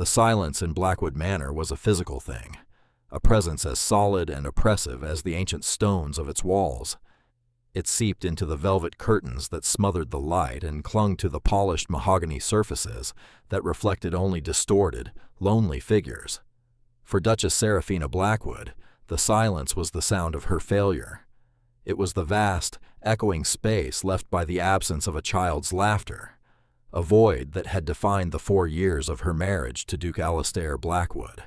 The silence in Blackwood Manor was a physical thing, a presence as solid and oppressive as the ancient stones of its walls. It seeped into the velvet curtains that smothered the light and clung to the polished mahogany surfaces that reflected only distorted, lonely figures. For Duchess Seraphina Blackwood, the silence was the sound of her failure. It was the vast, echoing space left by the absence of a child's laughter, a void that had defined the 4 years of her marriage to Duke Alastair Blackwood.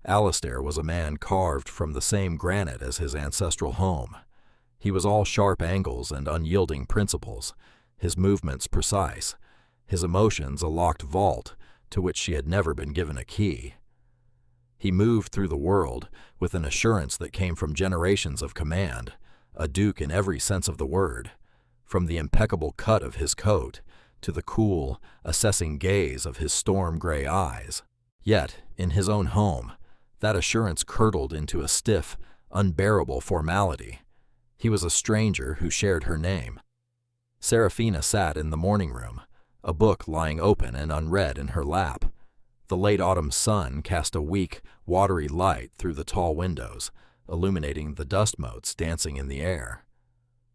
Alastair was a man carved from the same granite as his ancestral home. He was all sharp angles and unyielding principles, his movements precise, his emotions a locked vault to which she had never been given a key. He moved through the world with an assurance that came from generations of command, a duke in every sense of the word, from the impeccable cut of his coat to the cool, assessing gaze of his storm-gray eyes. Yet, in his own home, that assurance curdled into a stiff, unbearable formality. He was a stranger who shared her name. Seraphina sat in the morning room, a book lying open and unread in her lap. The late autumn sun cast a weak, watery light through the tall windows, illuminating the dust motes dancing in the air.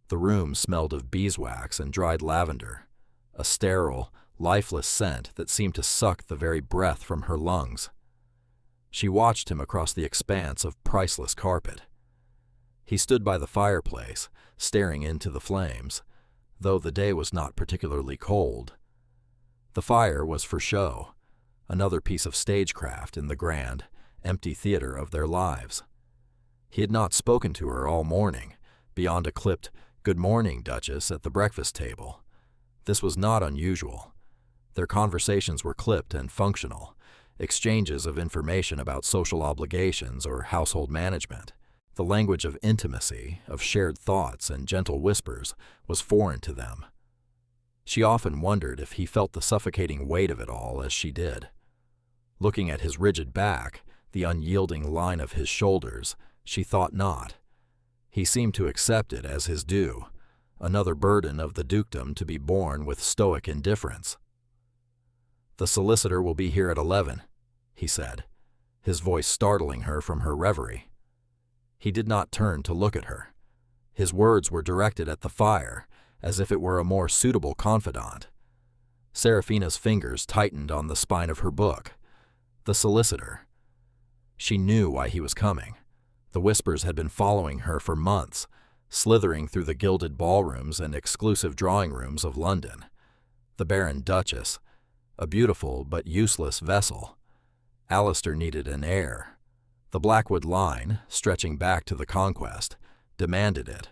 The room smelled of beeswax and dried lavender, a sterile, lifeless scent that seemed to suck the very breath from her lungs. She watched him across the expanse of priceless carpet. He stood by the fireplace, staring into the flames, though the day was not particularly cold. The fire was for show, another piece of stagecraft in the grand, empty theater of their lives. He had not spoken to her all morning, beyond a clipped "Good morning, Duchess" at the breakfast table. This was not unusual. Their conversations were clipped and functional, exchanges of information about social obligations or household management. The language of intimacy, of shared thoughts and gentle whispers, was foreign to them. She often wondered if he felt the suffocating weight of it all as she did. Looking at his rigid back, the unyielding line of his shoulders, she thought not. He seemed to accept it as his due, another burden of the dukedom to be borne with stoic indifference. "The solicitor will be here at 11, he said, his voice startling her from her reverie. He did not turn to look at her. His words were directed at the fire, as if it were a more suitable confidant. Seraphina's fingers tightened on the spine of her book. The solicitor. She knew why he was coming. The whispers had been following her for months, slithering through the gilded ballrooms and exclusive drawing rooms of London. The Baron Duchess, a beautiful but useless vessel. Alastair needed an heir. The Blackwood line, stretching back to the Conquest, demanded it.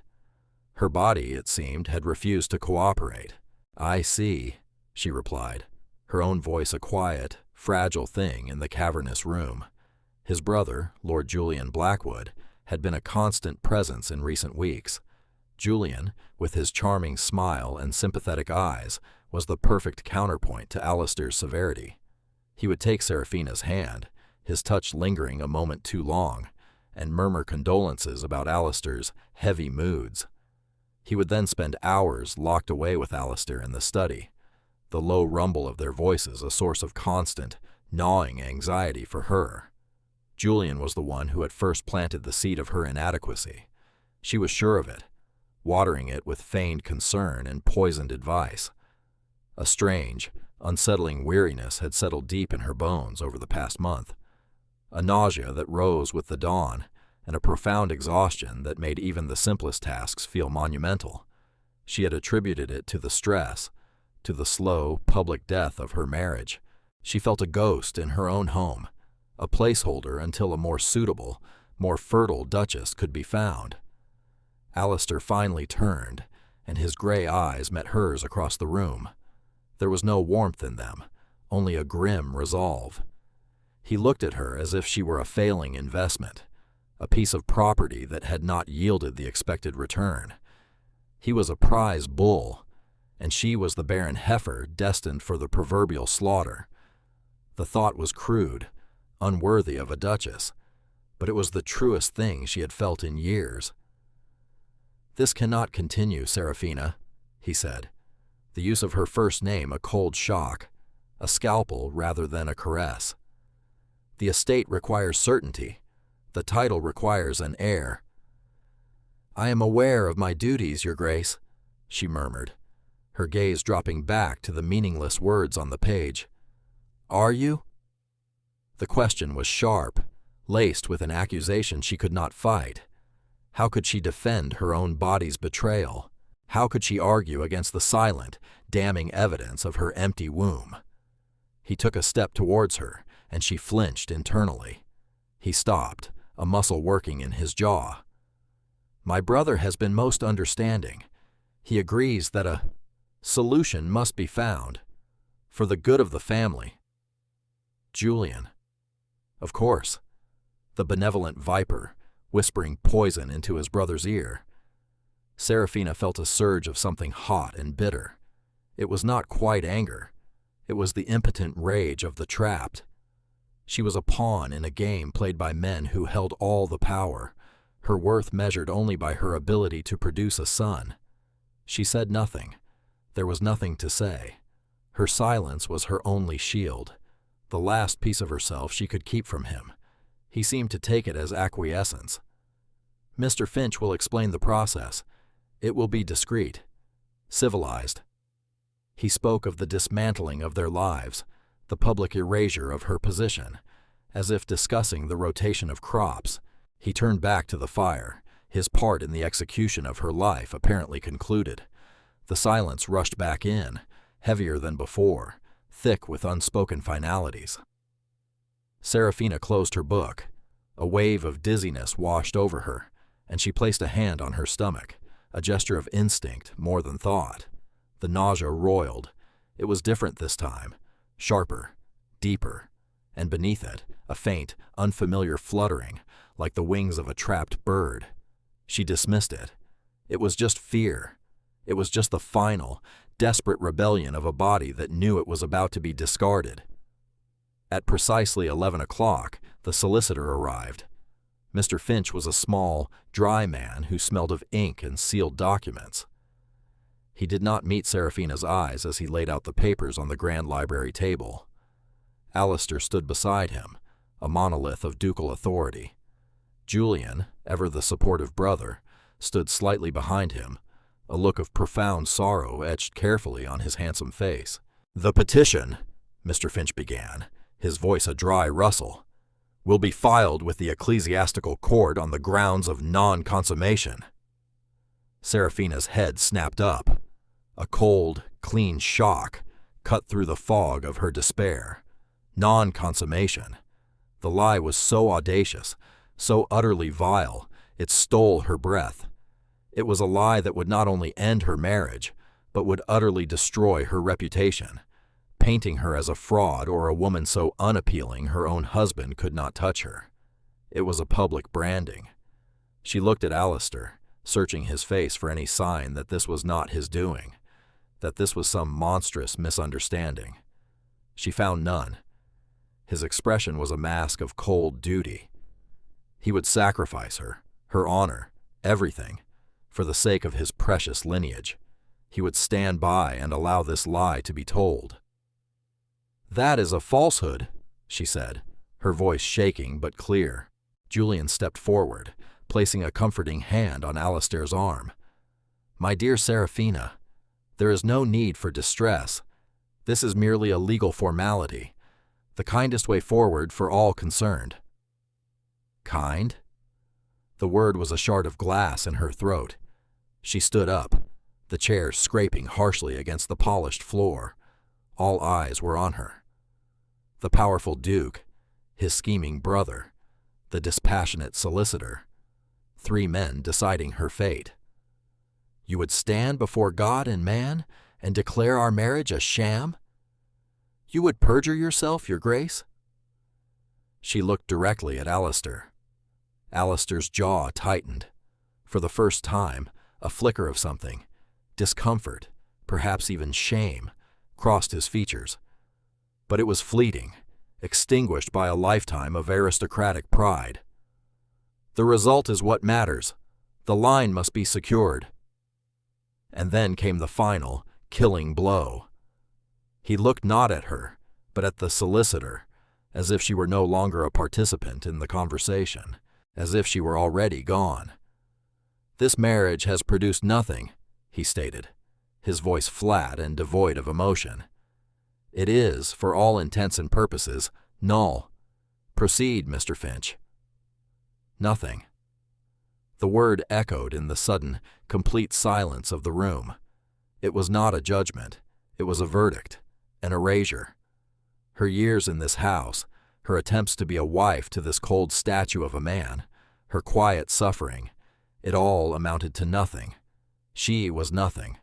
Her body, it seemed, had refused to cooperate. "I see," she replied, her own voice a quiet, fragile thing in the cavernous room. His brother, Lord Julian Blackwood, had been a constant presence in recent weeks. Julian, with his charming smile and sympathetic eyes, was the perfect counterpoint to Alastair's severity. He would take Seraphina's hand, his touch lingering a moment too long, and murmur condolences about Alastair's heavy moods. He would then spend hours locked away with Alastair in the study, the low rumble of their voices a source of constant, gnawing anxiety for her. Julian was the one who had first planted the seed of her inadequacy. She was sure of it, watering it with feigned concern and poisoned advice. A strange, unsettling weariness had settled deep in her bones over the past month, a nausea that rose with the dawn, and a profound exhaustion that made even the simplest tasks feel monumental. She had attributed it to the stress, to the slow, public death of her marriage. She felt a ghost in her own home, a placeholder until a more suitable, more fertile Duchess could be found. Alastair finally turned, and his gray eyes met hers across the room. There was no warmth in them, only a grim resolve. He looked at her as if she were a failing investment, a piece of property that had not yielded the expected return. He was a prize bull, and she was the barren heifer destined for the proverbial slaughter. The thought was crude, unworthy of a duchess, but it was the truest thing she had felt in years. "This cannot continue, Seraphina," he said, the use of her first name a cold shock, a scalpel rather than a caress. The estate requires certainty. The title requires an heir. "I am aware of my duties, Your Grace," she murmured, her gaze dropping back to the meaningless words on the page. "Are you?" The question was sharp, laced with an accusation she could not fight. How could she defend her own body's betrayal? How could she argue against the silent, damning evidence of her empty womb? He took a step towards her, and she flinched internally. He stopped, a muscle working in his jaw. "My brother has been most understanding. He agrees that a solution must be found, for the good of the family." Julian. Of course. The benevolent viper, whispering poison into his brother's ear. Serafina felt a surge of something hot and bitter. It was not quite anger. It was the impotent rage of the trapped. She was a pawn in a game played by men who held all the power, her worth measured only by her ability to produce a son. She said nothing. There was nothing to say. Her silence was her only shield, the last piece of herself she could keep from him. He seemed to take it as acquiescence. "Mr. Finch will explain the process. It will be discreet, civilized." He spoke of the dismantling of their lives, the public erasure of her position, as if discussing the rotation of crops. He turned back to the fire, his part in the execution of her life apparently concluded. The silence rushed back in, heavier than before, thick with unspoken finalities. Serafina closed her book. A wave of dizziness washed over her, and she placed a hand on her stomach, a gesture of instinct more than thought. The nausea roiled. It was different this time, sharper, deeper, and beneath it, a faint, unfamiliar fluttering, like the wings of a trapped bird. She dismissed it. It was just fear. It was just the final, desperate rebellion of a body that knew it was about to be discarded. At precisely 11 o'clock, the solicitor arrived. Mr. Finch was a small, dry man who smelled of ink and sealed documents. He did not meet Serafina's eyes as he laid out the papers on the grand library table. Alistair stood beside him, a monolith of ducal authority. Julian, ever the supportive brother, stood slightly behind him, a look of profound sorrow etched carefully on his handsome face. "The petition," Mr. Finch began, his voice a dry rustle, "will be filed with the ecclesiastical court on the grounds of non-consummation." Serafina's head snapped up. A cold, clean shock cut through the fog of her despair. Non-consummation. The lie was so audacious, so utterly vile, it stole her breath. It was a lie that would not only end her marriage, but would utterly destroy her reputation, painting her as a fraud or a woman so unappealing her own husband could not touch her. It was a public branding. She looked at Alistair, searching his face for any sign that this was not his doing, that this was some monstrous misunderstanding. She found none. His expression was a mask of cold duty. He would sacrifice her, her honor, everything, for the sake of his precious lineage. He would stand by and allow this lie to be told. "That is a falsehood," she said, her voice shaking but clear. Julian stepped forward, placing a comforting hand on Alistair's arm. "My dear Serafina, there is no need for distress. This is merely a legal formality, the kindest way forward for all concerned." Kind? The word was a shard of glass in her throat. She stood up, the chair scraping harshly against the polished floor. All eyes were on her. The powerful Duke, his scheming brother, the dispassionate solicitor, 3 men deciding her fate. "You would stand before God and man and declare our marriage a sham? You would perjure yourself, Your Grace?" She looked directly at Alistair. Alistair's jaw tightened. For the first time, a flicker of something, discomfort, perhaps even shame, crossed his features. But it was fleeting, extinguished by a lifetime of aristocratic pride. "The result is what matters. The line must be secured." And then came the final, killing blow. He looked not at her, but at the solicitor, as if she were no longer a participant in the conversation, as if she were already gone. "This marriage has produced nothing," he stated, his voice flat and devoid of emotion. "It is, for all intents and purposes, null. Proceed, Mr. Finch." Nothing. The word echoed in the sudden, complete silence of the room. It was not a judgment. It was a verdict, an erasure. Her years in this house, her attempts to be a wife to this cold statue of a man, her quiet suffering, it all amounted to nothing. She was nothing.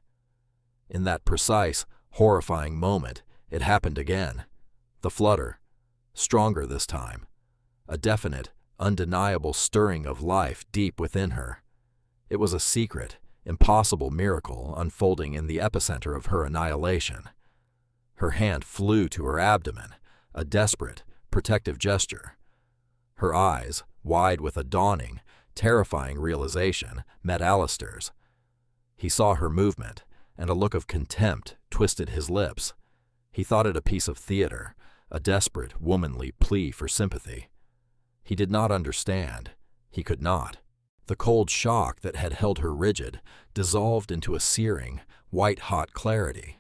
In that precise, horrifying moment, it happened again. The flutter, stronger this time. A definite, undeniable stirring of life deep within her. It was a secret, impossible miracle unfolding in the epicenter of her annihilation. Her hand flew to her abdomen, a desperate, protective gesture. Her eyes, wide with a dawning, terrifying realization, met Alistair's. He saw her movement, and a look of contempt twisted his lips. He thought it a piece of theater, a desperate, womanly plea for sympathy. He did not understand. He could not. The cold shock that had held her rigid dissolved into a searing, white-hot clarity.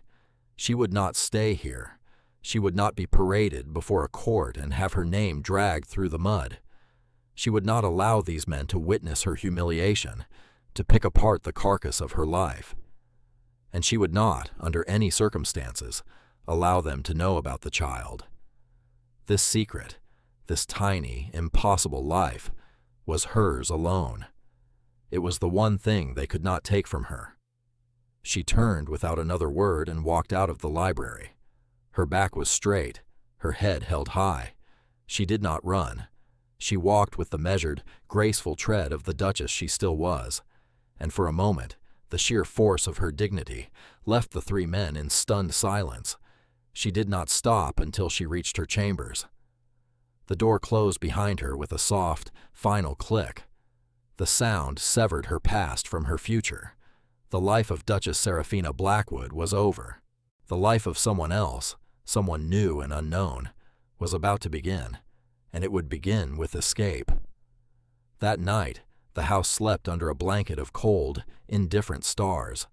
She would not stay here. She would not be paraded before a court and have her name dragged through the mud. She would not allow these men to witness her humiliation, to pick apart the carcass of her life. And she would not, under any circumstances, allow them to know about the child. This secret, this tiny, impossible life, was hers alone. It was the one thing they could not take from her. She turned without another word and walked out of the library. Her back was straight, her head held high. She did not run. She walked with the measured, graceful tread of the Duchess she still was, and for a moment, the sheer force of her dignity left the three men in stunned silence. She did not stop until she reached her chambers. The door closed behind her with a soft, final click. The sound severed her past from her future. The life of Duchess Seraphina Blackwood was over. The life of someone else, someone new and unknown, was about to begin, and it would begin with escape. That night, the house slept under a blanket of cold, indifferent stars.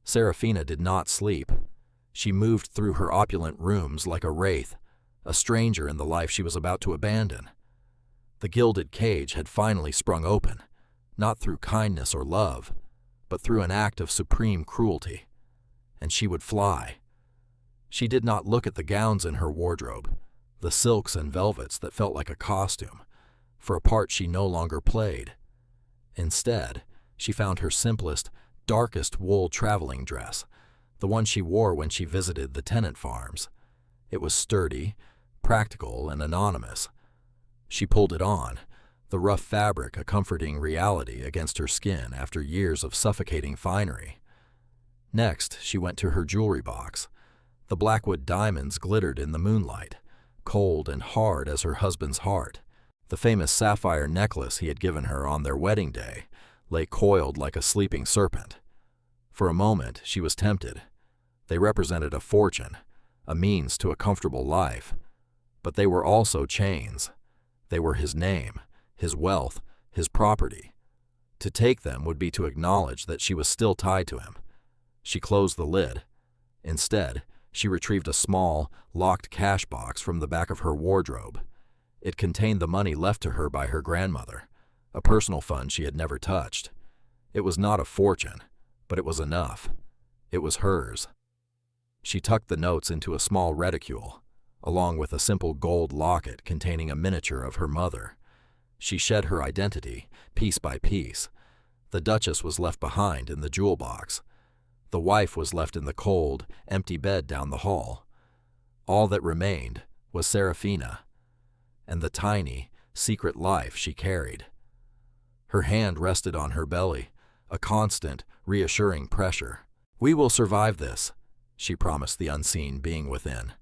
Seraphina did not sleep. She moved through her opulent rooms like a wraith, a stranger in the life she was about to abandon. The gilded cage had finally sprung open, not through kindness or love, but through an act of supreme cruelty, and she would fly. She did not look at the gowns in her wardrobe, the silks and velvets that felt like a costume, for a part she no longer played. Instead, she found her simplest, darkest wool traveling dress, the one she wore when she visited the tenant farms. It was sturdy, practical, and anonymous. She pulled it on, the rough fabric a comforting reality against her skin after years of suffocating finery. Next, she went to her jewelry box. The Blackwood diamonds glittered in the moonlight, cold and hard as her husband's heart. The famous sapphire necklace he had given her on their wedding day lay coiled like a sleeping serpent. For a moment, she was tempted. They represented a fortune, a means to a comfortable life. But they were also chains. They were his name, his wealth, his property. To take them would be to acknowledge that she was still tied to him. She closed the lid. Instead, she retrieved a small, locked cash box from the back of her wardrobe. It contained the money left to her by her grandmother, a personal fund she had never touched. It was not a fortune, but it was enough. It was hers. She tucked the notes into a small reticule, along with a simple gold locket containing a miniature of her mother. She shed her identity, piece by piece. The Duchess was left behind in the jewel box. The wife was left in the cold, empty bed down the hall. All that remained was Seraphina, and the tiny, secret life she carried. Her hand rested on her belly, a constant, reassuring pressure. "We will survive this," she promised the unseen being within.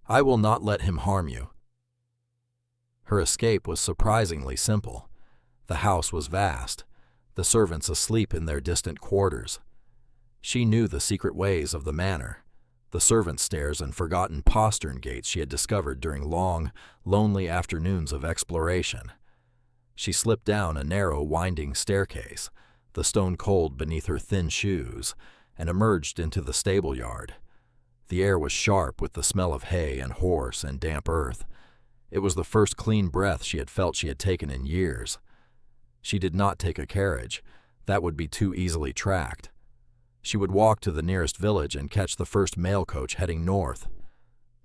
"I will not let him harm you." Her escape was surprisingly simple. The house was vast, the servants asleep in their distant quarters. She knew the secret ways of the manor, the servant stairs and forgotten postern gates she had discovered during long, lonely afternoons of exploration. She slipped down a narrow, winding staircase, the stone cold beneath her thin shoes, and emerged into the stable yard. The air was sharp with the smell of hay and horse and damp earth. It was the first clean breath she had felt she had taken in years. She did not take a carriage. That would be too easily tracked. She would walk to the nearest village and catch the first mail coach heading north.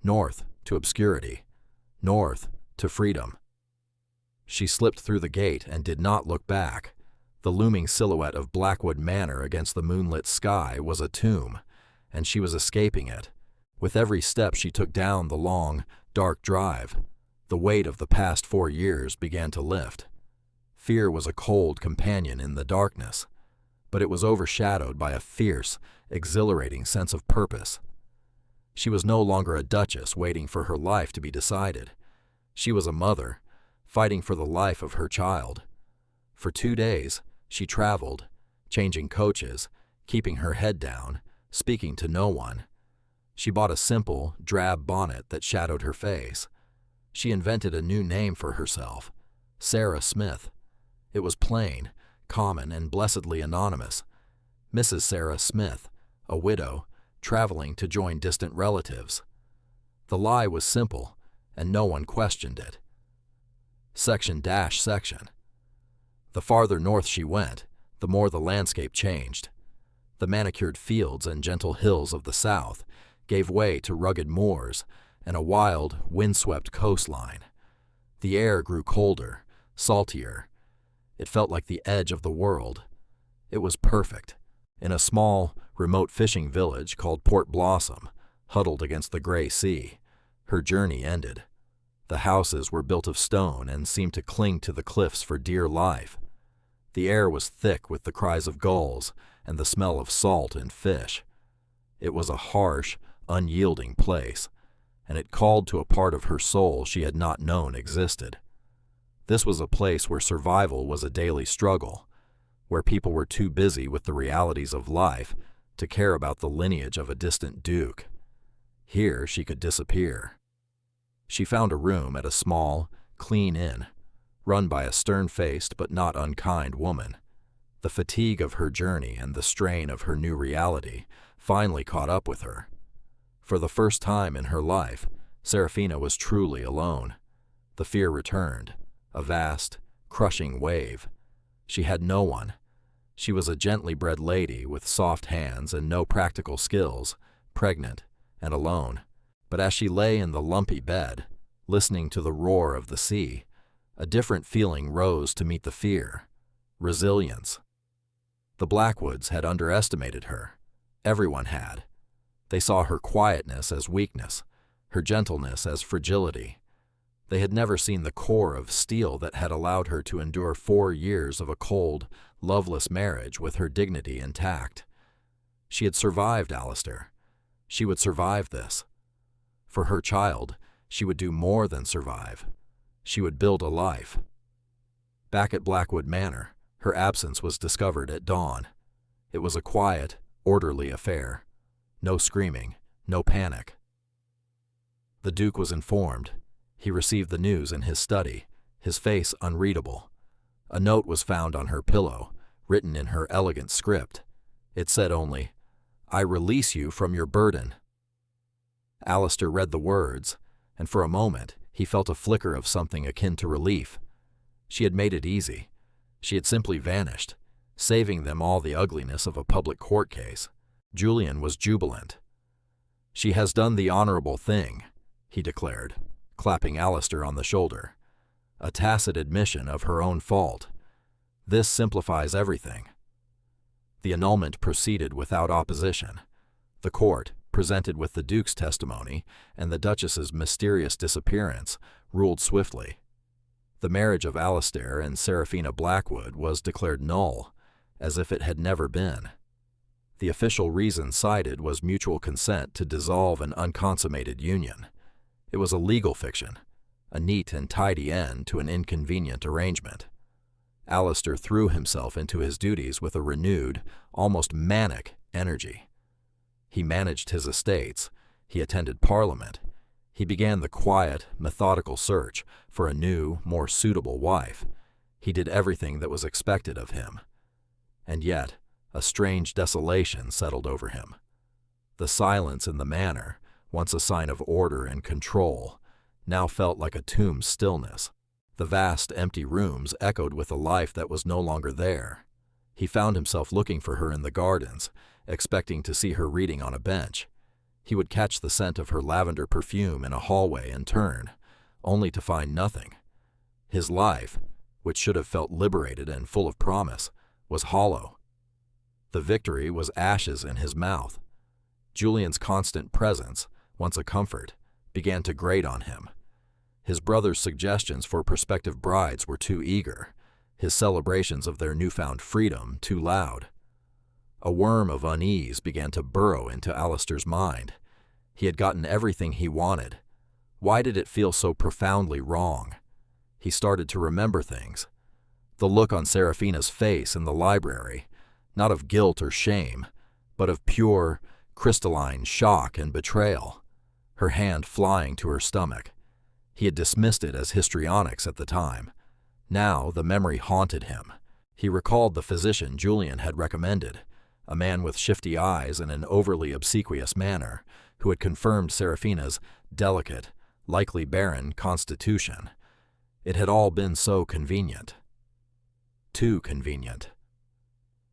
North to obscurity. North to freedom. She slipped through the gate and did not look back. The looming silhouette of Blackwood Manor against the moonlit sky was a tomb, and she was escaping it. With every step she took down the long, dark drive, the weight of the past 4 years began to lift. Fear was a cold companion in the darkness, but it was overshadowed by a fierce, exhilarating sense of purpose. She was no longer a duchess waiting for her life to be decided. She was a mother, fighting for the life of her child. For 2 days, she traveled, changing coaches, keeping her head down, speaking to no one. She bought a simple, drab bonnet that shadowed her face. She invented a new name for herself, Sarah Smith. It was plain, common, and blessedly anonymous. Mrs. Sarah Smith, a widow, traveling to join distant relatives. The lie was simple, and no one questioned it. Section. The farther north she went, the more the landscape changed. The manicured fields and gentle hills of the south gave way to rugged moors and a wild, windswept coastline. The air grew colder, saltier. It felt like the edge of the world. It was perfect. In a small, remote fishing village called Port Blossom, huddled against the gray sea, her journey ended. The houses were built of stone and seemed to cling to the cliffs for dear life. The air was thick with the cries of gulls and the smell of salt and fish. It was a harsh, unyielding place, and it called to a part of her soul she had not known existed. This was a place where survival was a daily struggle, where people were too busy with the realities of life to care about the lineage of a distant duke. Here she could disappear. She found a room at a small, clean inn, run by a stern-faced but not unkind woman. The fatigue of her journey and the strain of her new reality finally caught up with her. For the first time in her life, Serafina was truly alone. The fear returned, a vast, crushing wave. She had no one. She was a gently bred lady with soft hands and no practical skills, pregnant and alone. But as she lay in the lumpy bed, listening to the roar of the sea, a different feeling rose to meet the fear: resilience. The Blackwoods had underestimated her. Everyone had. They saw her quietness as weakness, her gentleness as fragility. They had never seen the core of steel that had allowed her to endure 4 years of a cold, loveless marriage with her dignity intact. She had survived Alistair. She would survive this. For her child, she would do more than survive. She would build a life. Back at Blackwood Manor, her absence was discovered at dawn. It was a quiet, orderly affair. No screaming, no panic. The Duke was informed. He received the news in his study, his face unreadable. A note was found on her pillow, written in her elegant script. It said only, "I release you from your burden." Alistair read the words, and for a moment he felt a flicker of something akin to relief. She had made it easy. She had simply vanished, saving them all the ugliness of a public court case. Julian was jubilant. "She has done the honorable thing," he declared, clapping Alistair on the shoulder. "A tacit admission of her own fault. This simplifies everything." The annulment proceeded without opposition. The court, presented with the Duke's testimony and the Duchess's mysterious disappearance, ruled swiftly. The marriage of Alistair and Serafina Blackwood was declared null, as if it had never been. The official reason cited was mutual consent to dissolve an unconsummated union. It was a legal fiction, a neat and tidy end to an inconvenient arrangement. Alistair threw himself into his duties with a renewed, almost manic energy. He managed his estates, He attended Parliament. He began the quiet, methodical search for a new, more suitable wife. He did everything that was expected of him. And yet, a strange desolation settled over him. The silence in the manor, once a sign of order and control, now felt like a tomb's stillness. The vast, empty rooms echoed with a life that was no longer there. He found himself looking for her in the gardens, expecting to see her reading on a bench. He would catch the scent of her lavender perfume in a hallway and turn, only to find nothing. His life, which should have felt liberated and full of promise, was hollow. The victory was ashes in his mouth. Julian's constant presence, once a comfort, began to grate on him. His brother's suggestions for prospective brides were too eager, his celebrations of their newfound freedom too loud. A worm of unease began to burrow into Alistair's mind. He had gotten everything he wanted. Why did it feel so profoundly wrong? He started to remember things. The look on Seraphina's face in the library, not of guilt or shame, but of pure, crystalline shock and betrayal. Her hand flying to her stomach. He had dismissed it as histrionics at the time. Now the memory haunted him. He recalled the physician Julian had recommended, a man with shifty eyes and an overly obsequious manner, who had confirmed Seraphina's delicate, likely barren constitution. It had all been so convenient. Too convenient.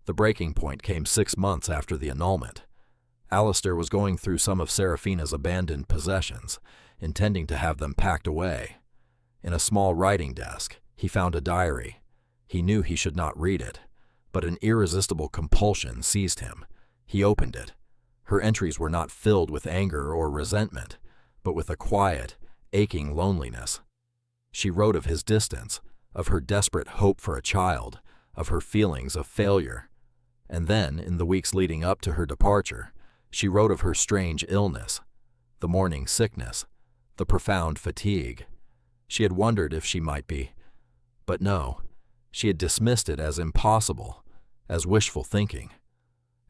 The breaking point came 6 months after the annulment. Alistair was going through some of Seraphina's abandoned possessions, intending to have them packed away. In a small writing desk, he found a diary. He knew he should not read it, but an irresistible compulsion seized him. He opened it. Her entries were not filled with anger or resentment, but with a quiet, aching loneliness. She wrote of his distance, of her desperate hope for a child, of her feelings of failure. And then, in the weeks leading up to her departure, she wrote of her strange illness, the morning sickness, the profound fatigue. She had wondered if she might be, but no, she had dismissed it as impossible, as wishful thinking.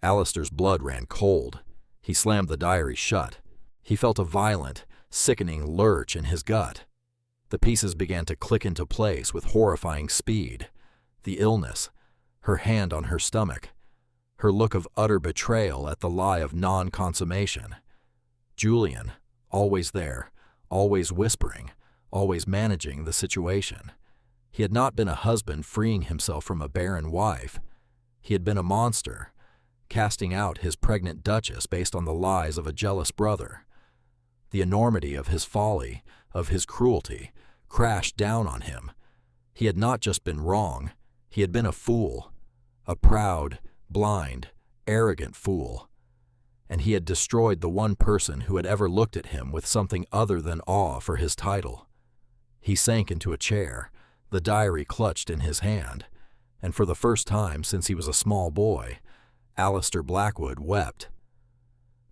Alistair's blood ran cold. He slammed the diary shut. He felt a violent, sickening lurch in his gut. The pieces began to click into place with horrifying speed. The illness, her hand on her stomach, her look of utter betrayal at the lie of non-consummation. Julian, always there, always whispering, always managing the situation. He had not been a husband freeing himself from a barren wife. He had been a monster, casting out his pregnant duchess based on the lies of a jealous brother. The enormity of his folly, of his cruelty, crashed down on him. He had not just been wrong, he had been a fool, a proud, blind, arrogant fool. And he had destroyed the one person who had ever looked at him with something other than awe for his title. He sank into a chair, the diary clutched in his hand, and for the first time since he was a small boy, Alistair Blackwood wept.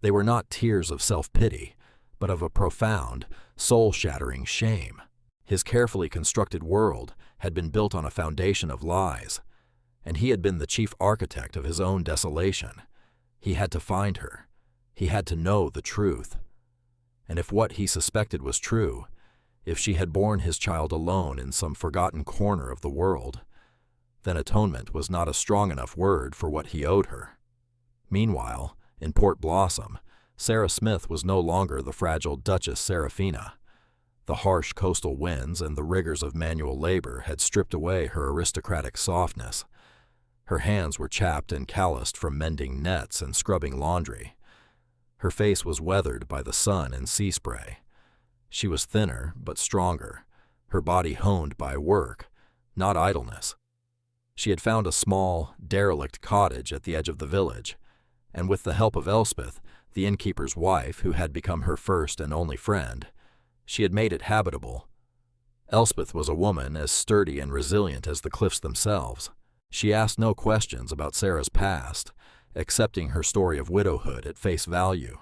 They were not tears of self-pity, but of a profound, soul-shattering shame. His carefully constructed world had been built on a foundation of lies, and he had been the chief architect of his own desolation. He had to find her. He had to know the truth. And if what he suspected was true, if she had borne his child alone in some forgotten corner of the world, then atonement was not a strong enough word for what he owed her. Meanwhile, in Port Blossom, Sarah Smith was no longer the fragile Duchess Seraphina. The harsh coastal winds and the rigors of manual labor had stripped away her aristocratic softness. Her hands were chapped and calloused from mending nets and scrubbing laundry. Her face was weathered by the sun and sea spray. She was thinner but stronger, her body honed by work, not idleness. She had found a small, derelict cottage at the edge of the village, and with the help of Elspeth, the innkeeper's wife who had become her first and only friend, she had made it habitable. Elspeth was a woman as sturdy and resilient as the cliffs themselves. She asked no questions about Sarah's past, accepting her story of widowhood at face value.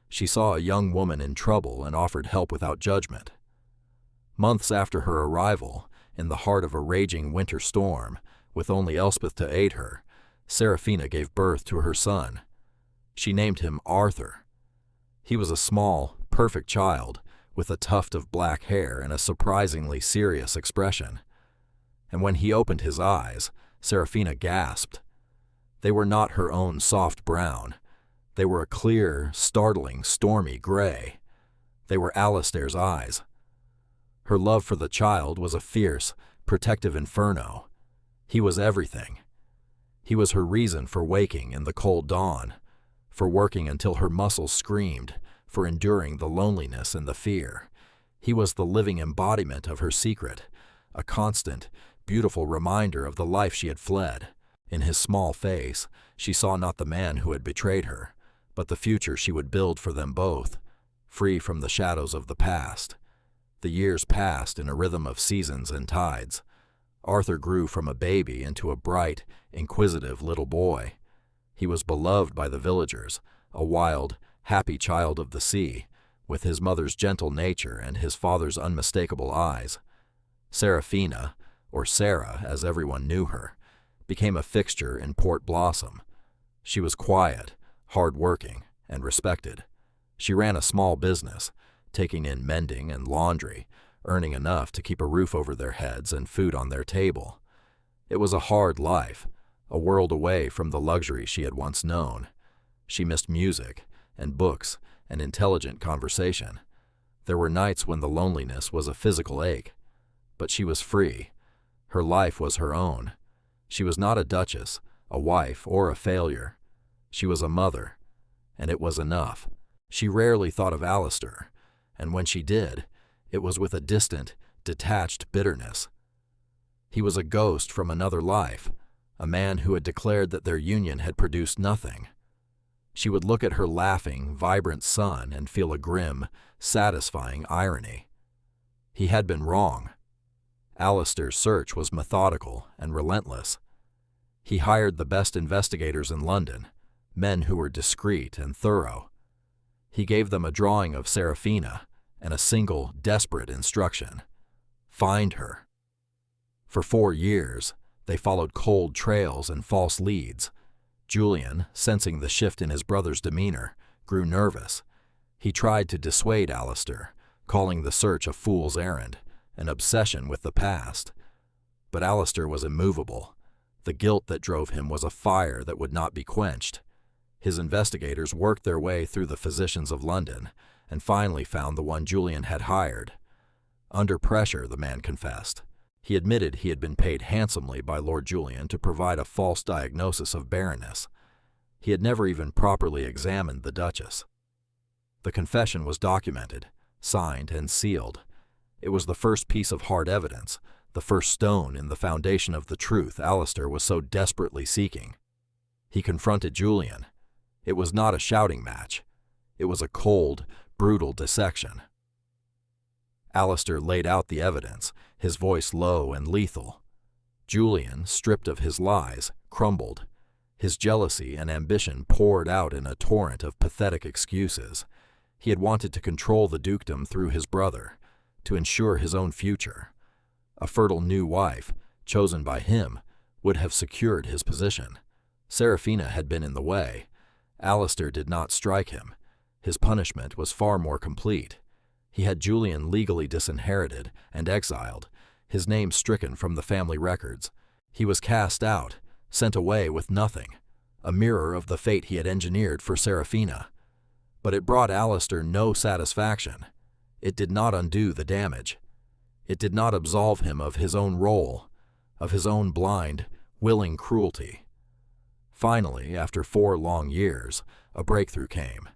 She saw a young woman in trouble and offered help without judgment. Months after her arrival, in the heart of a raging winter storm, with only Elspeth to aid her, Seraphina gave birth to her son. She named him Arthur. He was a small, perfect child, with a tuft of black hair and a surprisingly serious expression. And when he opened his eyes, Serafina gasped. They were not her own soft brown. They were a clear, startling, stormy gray. They were Alistair's eyes. Her love for the child was a fierce, protective inferno. He was everything. He was her reason for waking in the cold dawn, for working until her muscles screamed, for enduring the loneliness and the fear. He was the living embodiment of her secret, a constant, beautiful reminder of the life she had fled. In his small face, she saw not the man who had betrayed her, but the future she would build for them both, free from the shadows of the past. The years passed in a rhythm of seasons and tides. Arthur grew from a baby into a bright, inquisitive little boy. He was beloved by the villagers, a wild, happy child of the sea, with his mother's gentle nature and his father's unmistakable eyes. Serafina, or Sarah as everyone knew her, became a fixture in Port Blossom. She was quiet, hard-working, and respected. She ran a small business, taking in mending and laundry, earning enough to keep a roof over their heads and food on their table. It was a hard life, a world away from the luxury she had once known. She missed music and books and intelligent conversation. There were nights when the loneliness was a physical ache, but she was free. Her life was her own. She was not a duchess, a wife, or a failure. She was a mother, and it was enough. She rarely thought of Alistair, and when she did, it was with a distant, detached bitterness. He was a ghost from another life, a man who had declared that their union had produced nothing. She would look at her laughing, vibrant son and feel a grim, satisfying irony. He had been wrong. Alistair's search was methodical and relentless. He hired the best investigators in London, men who were discreet and thorough. He gave them a drawing of Serafina and a single, desperate instruction: find her. For 4 years, they followed cold trails and false leads. Julian, sensing the shift in his brother's demeanor, grew nervous. He tried to dissuade Alistair, calling the search a fool's errand, an obsession with the past. But Alistair was immovable. The guilt that drove him was a fire that would not be quenched. His investigators worked their way through the physicians of London and finally found the one Julian had hired. Under pressure, the man confessed. He admitted he had been paid handsomely by Lord Julian to provide a false diagnosis of barrenness. He had never even properly examined the Duchess. The confession was documented, signed, and sealed. It was the first piece of hard evidence, the first stone in the foundation of the truth Alistair was so desperately seeking. He confronted Julian. It was not a shouting match. It was a cold, brutal dissection. Alistair laid out the evidence, his voice low and lethal. Julian, stripped of his lies, crumbled. His jealousy and ambition poured out in a torrent of pathetic excuses. He had wanted to control the dukedom through his brother, to ensure his own future. A fertile new wife, chosen by him, would have secured his position. Serafina had been in the way. Alistair did not strike him. His punishment was far more complete. He had Julian legally disinherited and exiled, his name stricken from the family records. He was cast out, sent away with nothing, a mirror of the fate he had engineered for Serafina. But it brought Alistair no satisfaction. It did not undo the damage. It did not absolve him of his own role, of his own blind, willing cruelty. Finally, after 4 long years, a breakthrough came.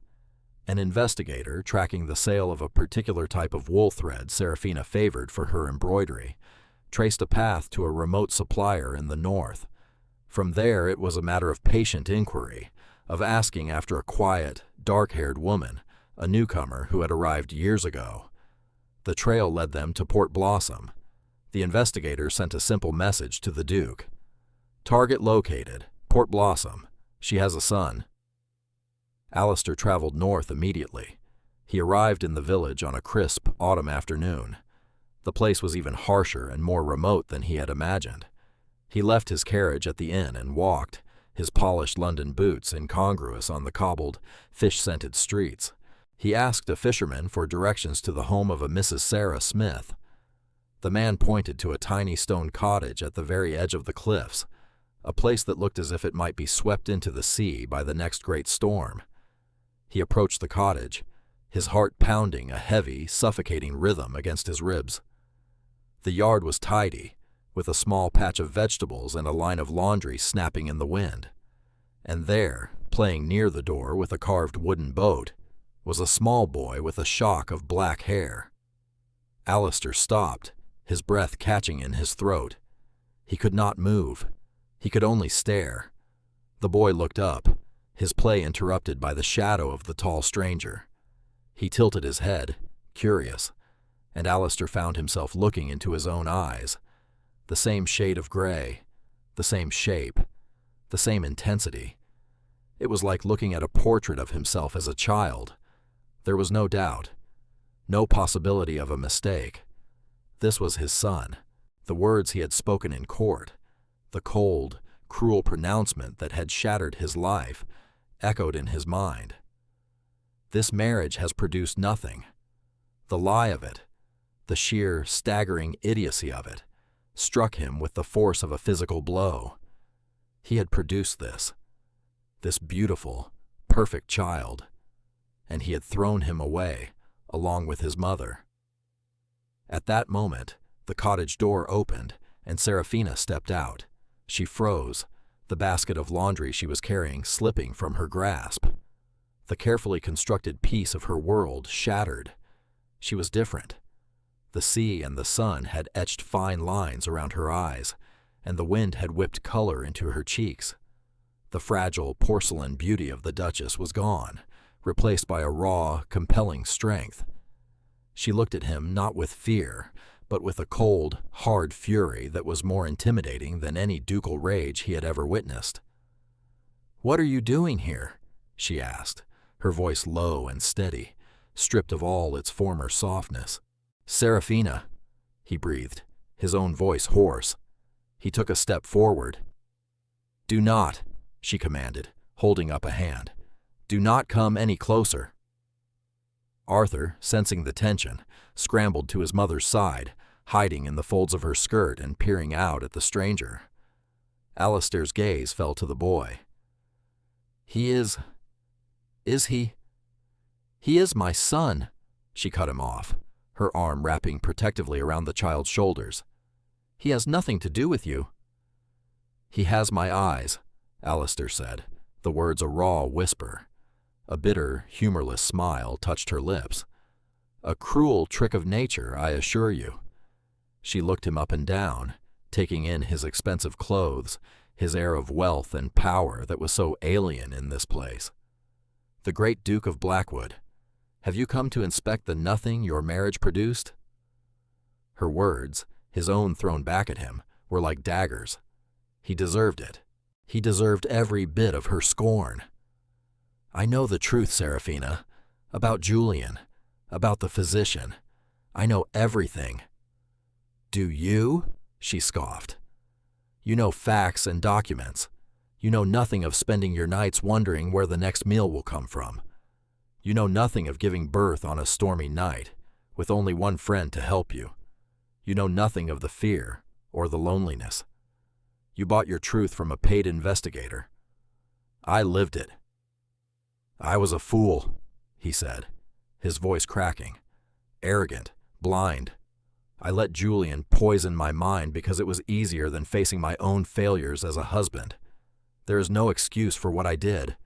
An investigator, tracking the sale of a particular type of wool thread Serafina favored for her embroidery, traced a path to a remote supplier in the north. From there, it was a matter of patient inquiry, of asking after a quiet, dark-haired woman, a newcomer who had arrived years ago. The trail led them to Port Blossom. The investigator sent a simple message to the Duke. Target located, Port Blossom. She has a son. Alistair traveled north immediately. He arrived in the village on a crisp autumn afternoon. The place was even harsher and more remote than he had imagined. He left his carriage at the inn and walked, his polished London boots incongruous on the cobbled, fish-scented streets. He asked a fisherman for directions to the home of a Mrs. Sarah Smith. The man pointed to a tiny stone cottage at the very edge of the cliffs, a place that looked as if it might be swept into the sea by the next great storm. He approached the cottage, his heart pounding a heavy, suffocating rhythm against his ribs. The yard was tidy, with a small patch of vegetables and a line of laundry snapping in the wind. And there, playing near the door with a carved wooden boat, was a small boy with a shock of black hair. Alistair stopped, his breath catching in his throat. He could not move. He could only stare. The boy looked up, his play interrupted by the shadow of the tall stranger. He tilted his head, curious, and Alistair found himself looking into his own eyes. The same shade of gray, the same shape, the same intensity. It was like looking at a portrait of himself as a child. There was no doubt, no possibility of a mistake. This was his son, the words he had spoken in court, the cold, cruel pronouncement that had shattered his life, echoed in his mind. This marriage has produced nothing. The lie of it, the sheer, staggering idiocy of it, struck him with the force of a physical blow. He had produced this beautiful, perfect child, and he had thrown him away, along with his mother. At that moment, the cottage door opened, and Seraphina stepped out. She froze, the basket of laundry she was carrying slipping from her grasp. The carefully constructed piece of her world shattered. She was different. The sea and the sun had etched fine lines around her eyes, and the wind had whipped color into her cheeks. The fragile porcelain beauty of the Duchess was gone, replaced by a raw, compelling strength. She looked at him not with fear, but with a cold, hard fury that was more intimidating than any ducal rage he had ever witnessed. "What are you doing here?" she asked, her voice low and steady, stripped of all its former softness. "Seraphina," he breathed, his own voice hoarse. He took a step forward. "Do not," she commanded, holding up a hand. "Do not come any closer." Arthur, sensing the tension, scrambled to his mother's side, hiding in the folds of her skirt and peering out at the stranger. Alistair's gaze fell to the boy. He is he? "He is my son," she cut him off, her arm wrapping protectively around the child's shoulders. "He has nothing to do with you." "He has my eyes," Alistair said, the words a raw whisper. A bitter, humorless smile touched her lips. "A cruel trick of nature, I assure you." She looked him up and down, taking in his expensive clothes, his air of wealth and power that was so alien in this place. "The great Duke of Blackwood, have you come to inspect the nothing your marriage produced?" Her words, his own thrown back at him, were like daggers. He deserved it. He deserved every bit of her scorn. "I know the truth, Seraphina, about Julian, about the physician. I know everything." "Do you?" she scoffed. "You know facts and documents. You know nothing of spending your nights wondering where the next meal will come from. You know nothing of giving birth on a stormy night, with only one friend to help you. You know nothing of the fear or the loneliness. You bought your truth from a paid investigator. I lived it." "I was a fool," he said, his voice cracking. "Arrogant, blind. I let Julian poison my mind because it was easier than facing my own failures as a husband. There is no excuse for what I did.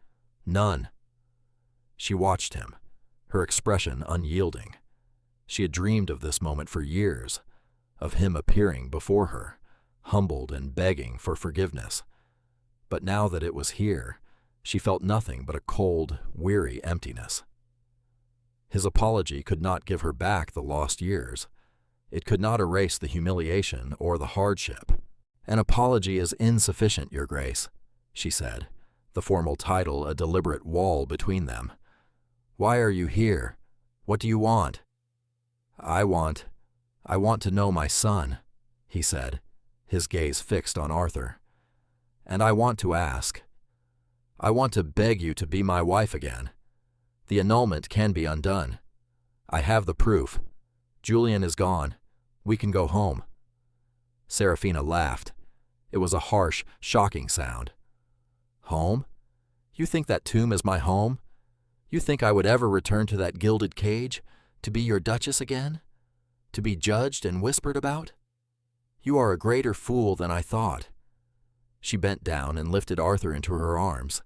None." She watched him, her expression unyielding. She had dreamed of this moment for years, of him appearing before her, humbled and begging for forgiveness. But now that it was here, she felt nothing but a cold, weary emptiness. His apology could not give her back the lost years. It could not erase the humiliation or the hardship. "An apology is insufficient, Your Grace," she said, the formal title a deliberate wall between them. "Why are you here? What do you want?" I want to know my son," he said, his gaze fixed on Arthur. "And I want to ask. I want to beg you to be my wife again. The annulment can be undone. I have the proof. Julian is gone. We can go home." Serafina laughed. It was a harsh, shocking sound. "Home? You think that tomb is my home? You think I would ever return to that gilded cage, to be your duchess again? To be judged and whispered about? You are a greater fool than I thought." She bent down and lifted Arthur into her arms.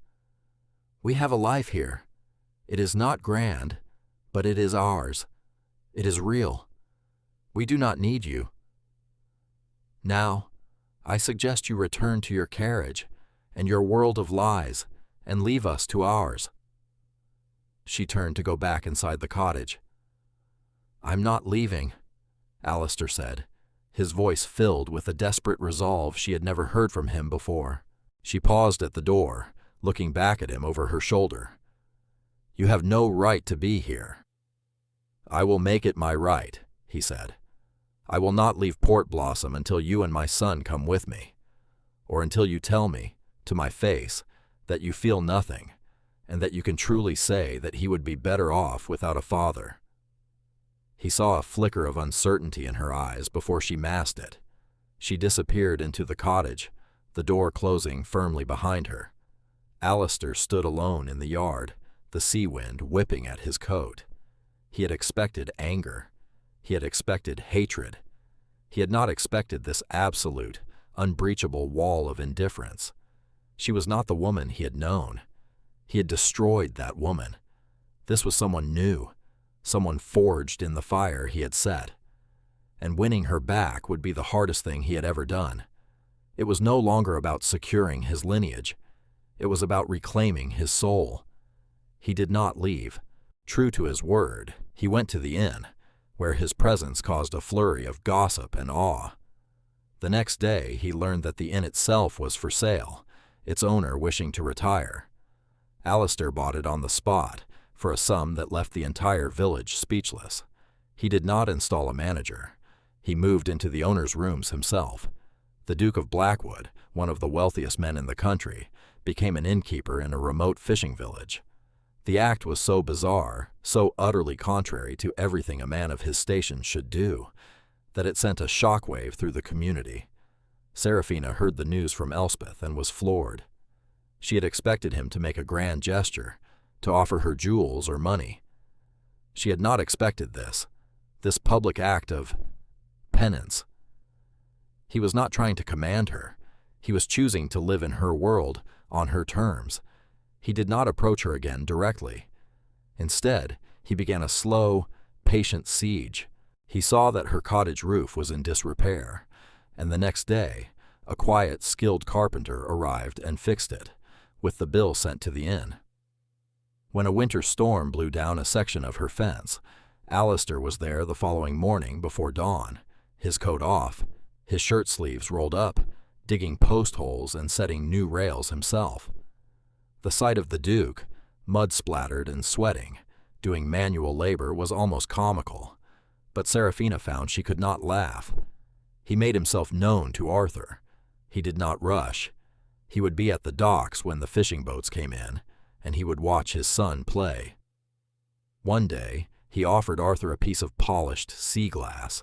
"We have a life here. It is not grand, but it is ours. It is real. We do not need you. Now, I suggest you return to your carriage and your world of lies and leave us to ours." She turned to go back inside the cottage. "I'm not leaving," Alistair said, his voice filled with a desperate resolve she had never heard from him before. She paused at the door, looking back at him over her shoulder. "You have no right to be here." "I will make it my right," he said. "I will not leave Port Blossom until you and my son come with me, or until you tell me, to my face, that you feel nothing, and that you can truly say that he would be better off without a father." He saw a flicker of uncertainty in her eyes before she masked it. She disappeared into the cottage, the door closing firmly behind her. Alistair stood alone in the yard, the sea wind whipping at his coat. He had expected anger. He had expected hatred. He had not expected this absolute, unbreachable wall of indifference. She was not the woman he had known. He had destroyed that woman. This was someone new, someone forged in the fire he had set. And winning her back would be the hardest thing he had ever done. It was no longer about securing his lineage. It was about reclaiming his soul. He did not leave. True to his word, he went to the inn, where his presence caused a flurry of gossip and awe. The next day, he learned that the inn itself was for sale, its owner wishing to retire. Alistair bought it on the spot, for a sum that left the entire village speechless. He did not install a manager. He moved into the owner's rooms himself. The Duke of Blackwood, one of the wealthiest men in the country, became an innkeeper in a remote fishing village. The act was so bizarre, so utterly contrary to everything a man of his station should do, that it sent a shockwave through the community. Serafina heard the news from Elspeth and was floored. She had expected him to make a grand gesture, to offer her jewels or money. She had not expected this public act of penance. He was not trying to command her. He was choosing to live in her world, on her terms. He did not approach her again directly. Instead, he began a slow, patient siege. He saw that her cottage roof was in disrepair, and the next day, a quiet, skilled carpenter arrived and fixed it, with the bill sent to the inn. When a winter storm blew down a section of her fence, Alistair was there the following morning before dawn, his coat off, his shirt sleeves rolled up, digging post holes and setting new rails himself. The sight of the Duke, mud-splattered and sweating, doing manual labor was almost comical, but Serafina found she could not laugh. He made himself known to Arthur. He did not rush. He would be at the docks when the fishing boats came in, and he would watch his son play. One day, he offered Arthur a piece of polished sea glass.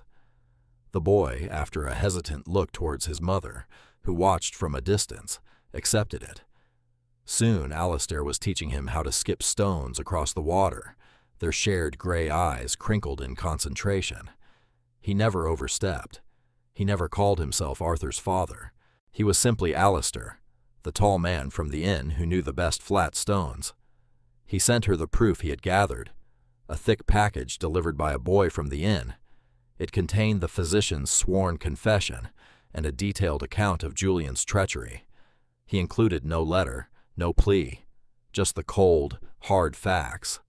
The boy, after a hesitant look towards his mother, who watched from a distance, accepted it. Soon Alistair was teaching him how to skip stones across the water, their shared gray eyes crinkled in concentration. He never overstepped. He never called himself Arthur's father. He was simply Alistair, the tall man from the inn who knew the best flat stones. He sent her the proof he had gathered, a thick package delivered by a boy from the inn. It contained the physician's sworn confession and a detailed account of Julian's treachery. He included no letter, no plea, just the cold, hard facts.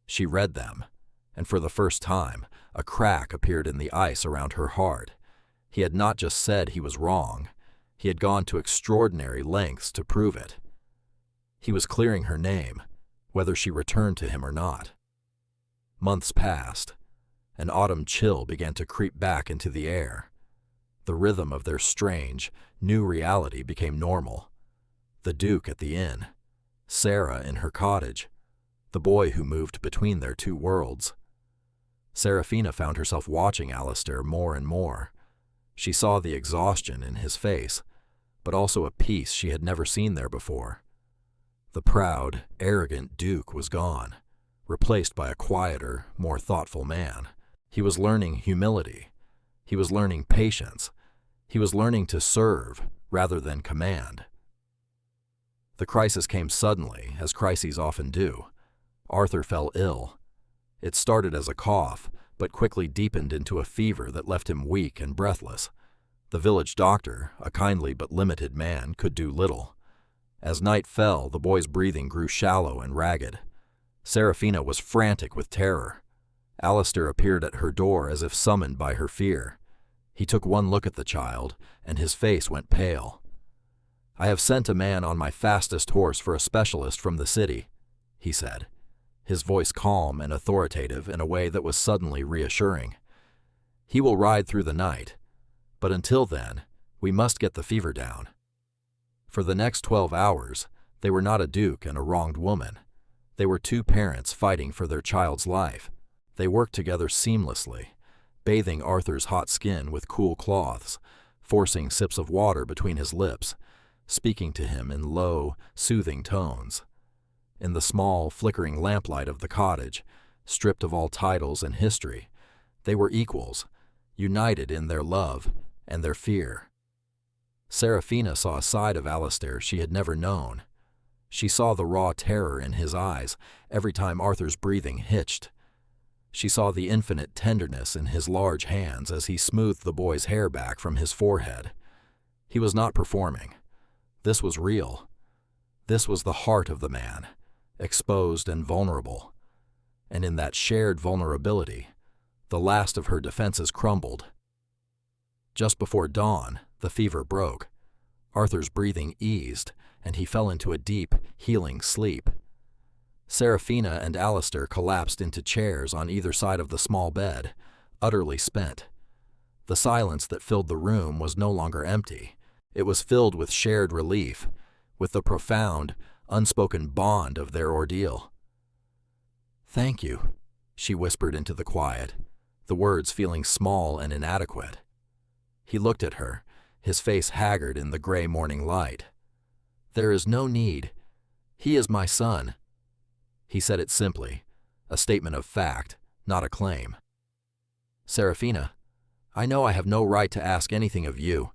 She read them, and for the first time, a crack appeared in the ice around her heart. He had not just said he was wrong, he had gone to extraordinary lengths to prove it. He was clearing her name, whether she returned to him or not. Months passed. An autumn chill began to creep back into the air. The rhythm of their strange, new reality became normal. The Duke at the inn, Sarah in her cottage, the boy who moved between their two worlds. Serafina found herself watching Alistair more and more. She saw the exhaustion in his face, but also a peace she had never seen there before. The proud, arrogant Duke was gone, replaced by a quieter, more thoughtful man. He was learning humility. He was learning patience. He was learning to serve rather than command. The crisis came suddenly, as crises often do. Arthur fell ill. It started as a cough, but quickly deepened into a fever that left him weak and breathless. The village doctor, a kindly but limited man, could do little. As night fell, the boy's breathing grew shallow and ragged. Serafina was frantic with terror. Alistair appeared at her door as if summoned by her fear. He took one look at the child, and his face went pale. "I have sent a man on my fastest horse for a specialist from the city," he said, his voice calm and authoritative in a way that was suddenly reassuring. "He will ride through the night, but until then, we must get the fever down." For the next 12 hours, they were not a duke and a wronged woman. They were two parents fighting for their child's life. They worked together seamlessly, bathing Arthur's hot skin with cool cloths, forcing sips of water between his lips, speaking to him in low, soothing tones. In the small, flickering lamplight of the cottage, stripped of all titles and history, they were equals, united in their love and their fear. Serafina saw a side of Alistair she had never known. She saw the raw terror in his eyes every time Arthur's breathing hitched. She saw the infinite tenderness in his large hands as he smoothed the boy's hair back from his forehead. He was not performing. This was real. This was the heart of the man, exposed and vulnerable. And in that shared vulnerability, the last of her defenses crumbled. Just before dawn, the fever broke. Arthur's breathing eased, and he fell into a deep, healing sleep. Serafina and Alistair collapsed into chairs on either side of the small bed, utterly spent. The silence that filled the room was no longer empty. It was filled with shared relief, with the profound, unspoken bond of their ordeal. "Thank you," she whispered into the quiet, the words feeling small and inadequate. He looked at her, his face haggard in the gray morning light. "There is no need. He is my son." He said it simply, a statement of fact, not a claim. "Serafina, I know I have no right to ask anything of you,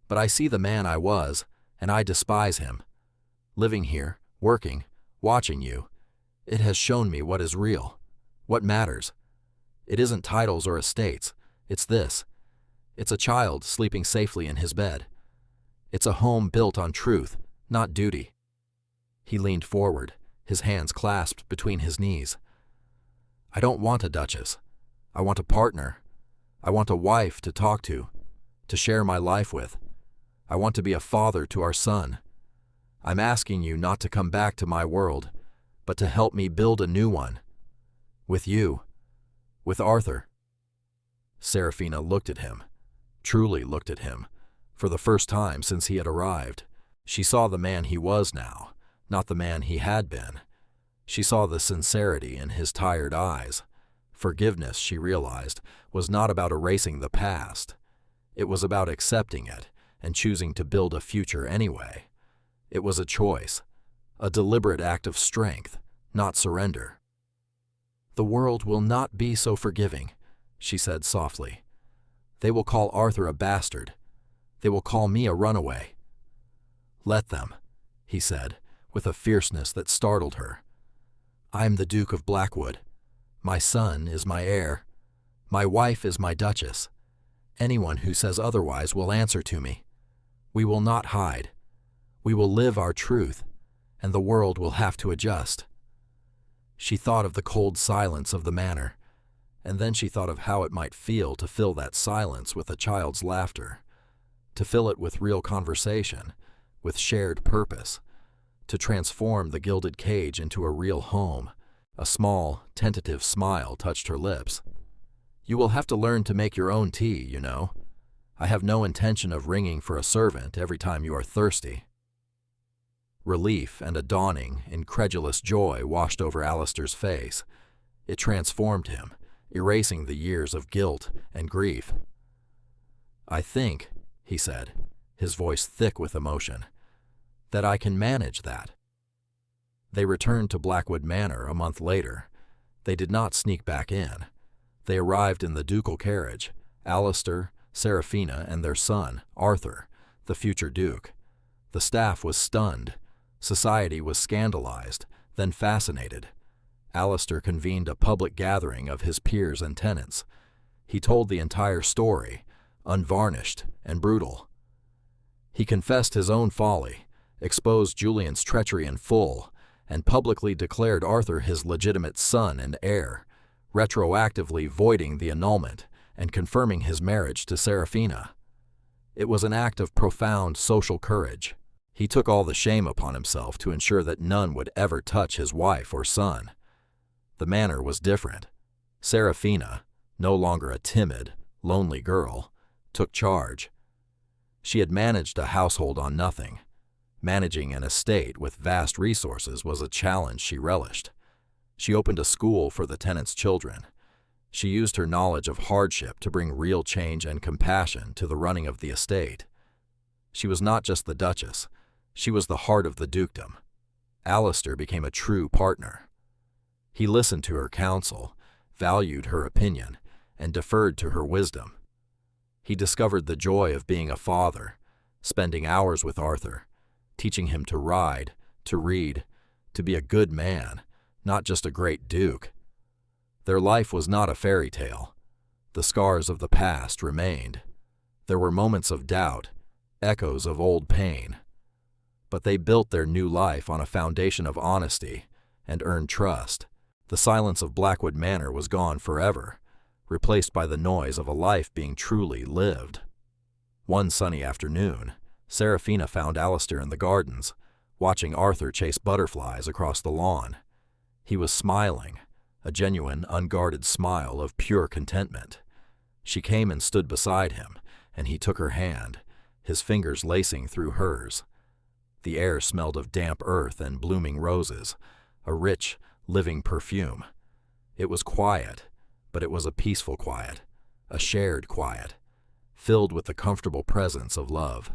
but I see the man I was, and I despise him. Living here, working, watching you, it has shown me what is real, what matters. It isn't titles or estates, it's this. It's a child sleeping safely in his bed. It's a home built on truth, not duty." He leaned forward, his hands clasped between his knees. "I don't want a duchess. I want a partner. I want a wife to talk to share my life with. I want to be a father to our son. I'm asking you not to come back to my world, but to help me build a new one. With you. With Arthur." Serafina looked at him, truly looked at him, for the first time since he had arrived. She saw the man he was now, not the man he had been. She saw the sincerity in his tired eyes. Forgiveness, she realized, was not about erasing the past. It was about accepting it and choosing to build a future anyway. It was a choice, a deliberate act of strength, not surrender. "The world will not be so forgiving," she said softly. "They will call Arthur a bastard. They will call me a runaway." "Let them," he said, with a fierceness that startled her. "I am the Duke of Blackwood. My son is my heir. My wife is my duchess. Anyone who says otherwise will answer to me. We will not hide. We will live our truth, and the world will have to adjust." She thought of the cold silence of the manor, and then she thought of how it might feel to fill that silence with a child's laughter, to fill it with real conversation, with shared purpose, to transform the gilded cage into a real home. A small, tentative smile touched her lips. "You will have to learn to make your own tea, you know. I have no intention of ringing for a servant every time you are thirsty." Relief and a dawning, incredulous joy washed over Alistair's face. It transformed him, erasing the years of guilt and grief. "I think," he said, his voice thick with emotion, "that I can manage that." They returned to Blackwood Manor a month later. They did not sneak back in. They arrived in the ducal carriage, Alistair, Seraphina, and their son, Arthur, the future duke. The staff was stunned. Society was scandalized, then fascinated. Alistair convened a public gathering of his peers and tenants. He told the entire story, unvarnished and brutal. He confessed his own folly, exposed Julian's treachery in full, and publicly declared Arthur his legitimate son and heir, retroactively voiding the annulment and confirming his marriage to Seraphina. It was an act of profound social courage. He took all the shame upon himself to ensure that none would ever touch his wife or son. The manor was different. Seraphina, no longer a timid, lonely girl, took charge. She had managed a household on nothing. Managing an estate with vast resources was a challenge she relished. She opened a school for the tenants' children. She used her knowledge of hardship to bring real change and compassion to the running of the estate. She was not just the Duchess. She was the heart of the dukedom. Alistair became a true partner. He listened to her counsel, valued her opinion, and deferred to her wisdom. He discovered the joy of being a father, spending hours with Arthur, teaching him to ride, to read, to be a good man, not just a great duke. Their life was not a fairy tale. The scars of the past remained. There were moments of doubt, echoes of old pain. But they built their new life on a foundation of honesty and earned trust. The silence of Blackwood Manor was gone forever, replaced by the noise of a life being truly lived. One sunny afternoon, Seraphina found Alistair in the gardens, watching Arthur chase butterflies across the lawn. He was smiling, a genuine, unguarded smile of pure contentment. She came and stood beside him, and he took her hand, his fingers lacing through hers. The air smelled of damp earth and blooming roses, a rich, living perfume. It was quiet, but it was a peaceful quiet, a shared quiet, filled with the comfortable presence of love.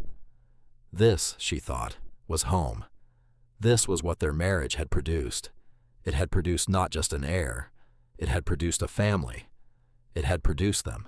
This, she thought, was home. This was what their marriage had produced. It had produced not just an heir, it had produced a family. It had produced them.